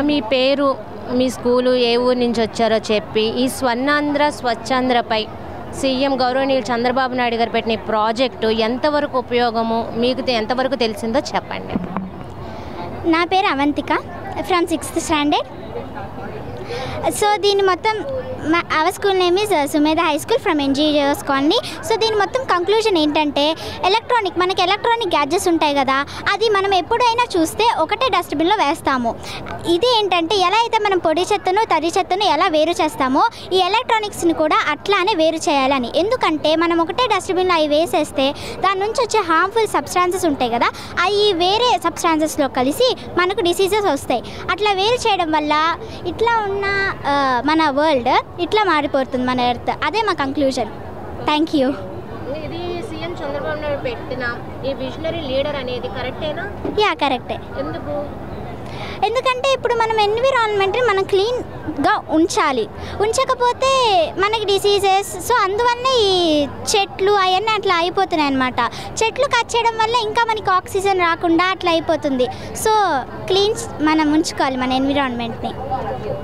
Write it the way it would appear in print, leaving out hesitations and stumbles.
మీ పేరు, మీ స్కూలు, ఏ ఊరు నుంచి వచ్చారో చెప్పి ఈ స్వర్ణాంధ్ర స్వచ్ఛాంధ్రపై సీఎం గౌరవనీయులు చంద్రబాబు నాయుడు గారు పెట్టిన ప్రాజెక్టు ఎంతవరకు ఉపయోగము మీకు ఎంతవరకు తెలిసిందో చెప్పండి. నా పేరు Avantika, from 6th standard. So దీని మొత్తం our school name is Sumedha high school from NGOs colony. So దీని మొత్తం కంక్లూజన్ ఏంటంటే మనకి ఎలక్ట్రానిక్ గ్యాడ్జెట్స్ ఉంటాయి కదా, అది మనం ఎప్పుడైనా చూస్తే ఒకటే డస్ట్బిన్లో వేస్తాము. ఇది ఏంటంటే ఎలా అయితే మనం పొడి చెత్తను తడి చెత్తను ఎలా వేరు చేస్తామో ఈ ఎలక్ట్రానిక్స్ని కూడా అట్లానే వేరు చేయాలని. ఎందుకంటే మనం ఒకటే డస్ట్బిన్లో అవి వేసేస్తే దాని నుంచి వచ్చే హార్మ్ఫుల్ సబ్స్టాన్సెస్ ఉంటాయి కదా, అవి వేరే సబ్స్టాన్సెస్లో కలిసి మనకు డిసీజెస్ వస్తాయి. అట్లా వేరు చేయడం వల్ల ఇట్లా ఉన్న మన వరల్డ్ ఇట్లా మారిపోతుంది, మన ఎర్త్. అదే మా కంక్లూజన్. Thank you. ఇది సీఎం చంద్రబాబు నాయుడు పెట్టిన ఈ విజనరీ లీడర్ అనేది కరెక్టేనా? యా, కరెక్టే. ఎందుకంటే ఇప్పుడు మనం ఎన్విరాన్మెంట్ని మనం క్లీన్గా ఉంచకపోతే మనకి డిసీజెస్. సో అందువల్ల ఈ చెట్లు అవన్నీ అట్లా అయిపోతున్నాయి అన్నమాట. చెట్లు కట్ చేయడం వల్ల ఇంకా మనకి ఆక్సిజన్ రాకుండా అట్లా అయిపోతుంది. సో మనం ఉంచుకోవాలి మన ఎన్విరాన్మెంట్ని. Thank you.